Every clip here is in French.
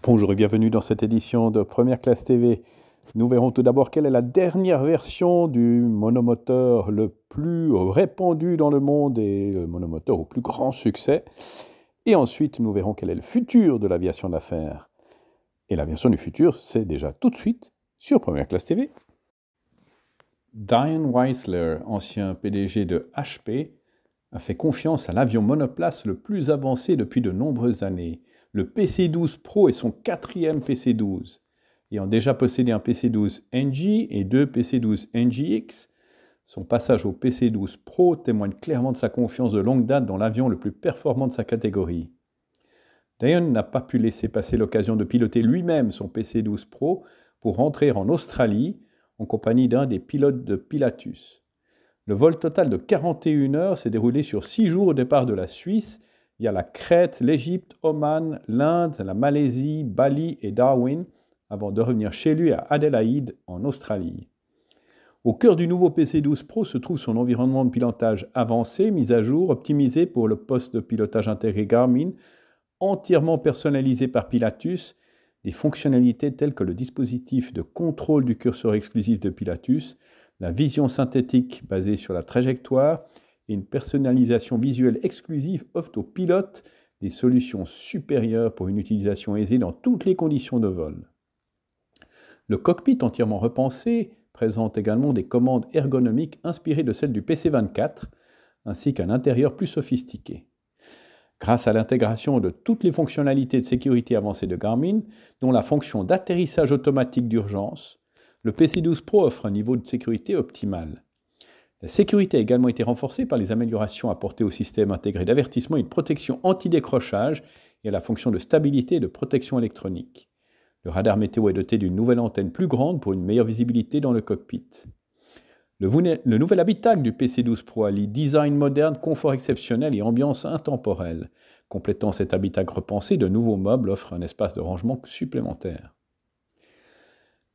Bonjour et bienvenue dans cette édition de Première Classe TV. Nous verrons tout d'abord quelle est la dernière version du monomoteur le plus répandu dans le monde et le monomoteur au plus grand succès. Et ensuite, nous verrons quel est le futur de l'aviation d'affaires. Et l'aviation du futur, c'est déjà tout de suite sur Première Classe TV. Diane Weisler, ancien PDG de HP, a fait confiance à l'avion monoplace le plus avancé depuis de nombreuses années. Le PC-12 Pro est son 4e PC-12. Ayant déjà possédé un PC-12 NG et 2 PC-12 NGX, son passage au PC-12 Pro témoigne clairement de sa confiance de longue date dans l'avion le plus performant de sa catégorie. Diane n'a pas pu laisser passer l'occasion de piloter lui-même son PC-12 Pro pour rentrer en Australie en compagnie d'un des pilotes de Pilatus. Le vol total de 41 heures s'est déroulé sur 6 jours au départ de la Suisse, via la Crète, l'Égypte, Oman, l'Inde, la Malaisie, Bali et Darwin, avant de revenir chez lui à Adélaïde, en Australie. Au cœur du nouveau PC-12 Pro se trouve son environnement de pilotage avancé, mis à jour, optimisé pour le poste de pilotage intégré Garmin, entièrement personnalisé par Pilatus, des fonctionnalités telles que le dispositif de contrôle du curseur exclusif de Pilatus, la vision synthétique basée sur la trajectoire et une personnalisation visuelle exclusive offrent aux pilotes des solutions supérieures pour une utilisation aisée dans toutes les conditions de vol. Le cockpit entièrement repensé présente également des commandes ergonomiques inspirées de celles du PC-24, ainsi qu'un intérieur plus sophistiqué. Grâce à l'intégration de toutes les fonctionnalités de sécurité avancées de Garmin, dont la fonction d'atterrissage automatique d'urgence, le PC-12 Pro offre un niveau de sécurité optimal. La sécurité a également été renforcée par les améliorations apportées au système intégré d'avertissement et de protection anti-décrochage et à la fonction de stabilité et de protection électronique. Le radar météo est doté d'une nouvelle antenne plus grande pour une meilleure visibilité dans le cockpit. Le nouvel habitacle du PC-12 Pro allie design moderne, confort exceptionnel et ambiance intemporelle. Complétant cet habitacle repensé, de nouveaux meubles offrent un espace de rangement supplémentaire.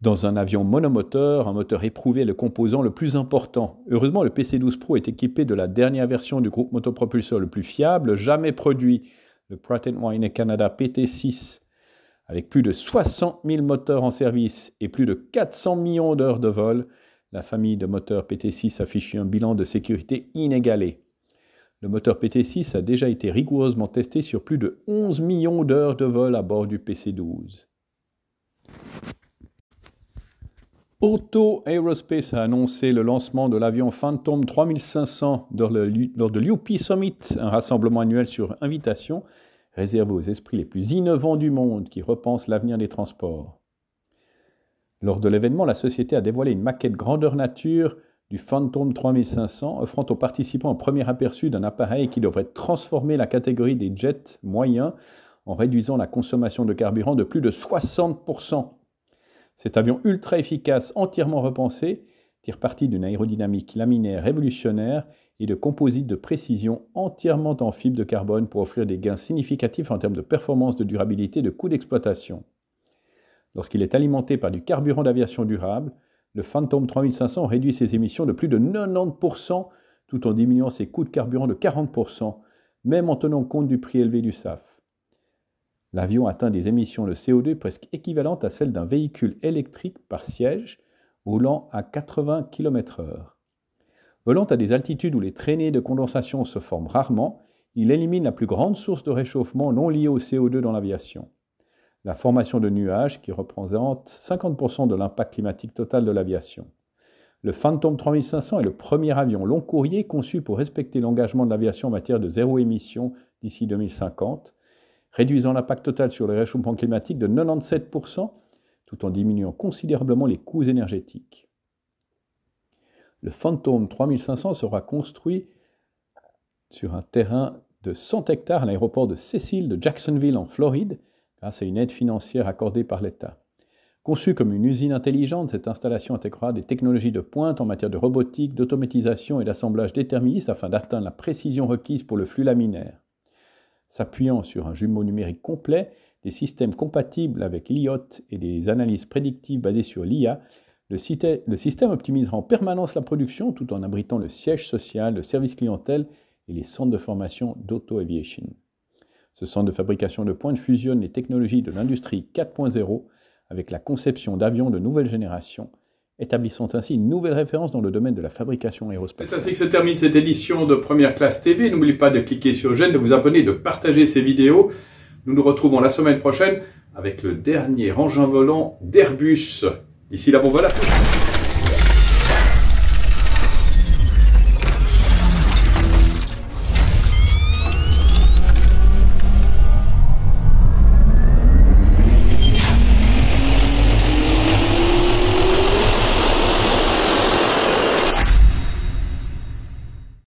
Dans un avion monomoteur, un moteur éprouvé est le composant le plus important. Heureusement, le PC-12 Pro est équipé de la dernière version du groupe motopropulseur le plus fiable jamais produit, le Pratt & Whitney Canada PT6. Avec plus de 60 000 moteurs en service et plus de 400 millions d'heures de vol, la famille de moteurs PT6 affiche un bilan de sécurité inégalé. Le moteur PT6 a déjà été rigoureusement testé sur plus de 11 millions d'heures de vol à bord du PC-12. Auto Aerospace a annoncé le lancement de l'avion Phantom 3500 lors de l'UP Summit, un rassemblement annuel sur invitation réservé aux esprits les plus innovants du monde qui repensent l'avenir des transports. Lors de l'événement, la société a dévoilé une maquette grandeur nature du Phantom 3500, offrant aux participants un premier aperçu d'un appareil qui devrait transformer la catégorie des jets moyens en réduisant la consommation de carburant de plus de 60%. Cet avion ultra efficace, entièrement repensé, tire parti d'une aérodynamique laminaire révolutionnaire et de composites de précision entièrement en fibre de carbone pour offrir des gains significatifs en termes de performance, de durabilité et de coût d'exploitation. Lorsqu'il est alimenté par du carburant d'aviation durable, le Phantom 3500 réduit ses émissions de plus de 90% tout en diminuant ses coûts de carburant de 40%, même en tenant compte du prix élevé du SAF. L'avion atteint des émissions de CO2 presque équivalentes à celles d'un véhicule électrique par siège, roulant à 80 km/h. Volant à des altitudes où les traînées de condensation se forment rarement, il élimine la plus grande source de réchauffement non liée au CO2 dans l'aviation. La formation de nuages qui représente 50% de l'impact climatique total de l'aviation. Le Phantom 3500 est le premier avion long courrier conçu pour respecter l'engagement de l'aviation en matière de zéro émission d'ici 2050, réduisant l'impact total sur le réchauffement climatique de 97%, tout en diminuant considérablement les coûts énergétiques. Le Phantom 3500 sera construit sur un terrain de 100 hectares à l'aéroport de Cecil de Jacksonville en Floride, grâce à une aide financière accordée par l'État. Conçue comme une usine intelligente, cette installation intégrera des technologies de pointe en matière de robotique, d'automatisation et d'assemblage déterministe afin d'atteindre la précision requise pour le flux laminaire. S'appuyant sur un jumeau numérique complet, des systèmes compatibles avec l'IoT et des analyses prédictives basées sur l'IA, le système optimisera en permanence la production tout en abritant le siège social, le service clientèle et les centres de formation d'Auto Aviation. Ce centre de fabrication de pointe fusionne les technologies de l'industrie 4.0 avec la conception d'avions de nouvelle génération, établissant ainsi une nouvelle référence dans le domaine de la fabrication aérospatiale. C'est ainsi que se termine cette édition de Première Classe TV. N'oubliez pas de cliquer sur j'aime, de vous abonner, de partager ces vidéos. Nous nous retrouvons la semaine prochaine avec le dernier engin volant d'Airbus. D'ici là, bon vol à tous.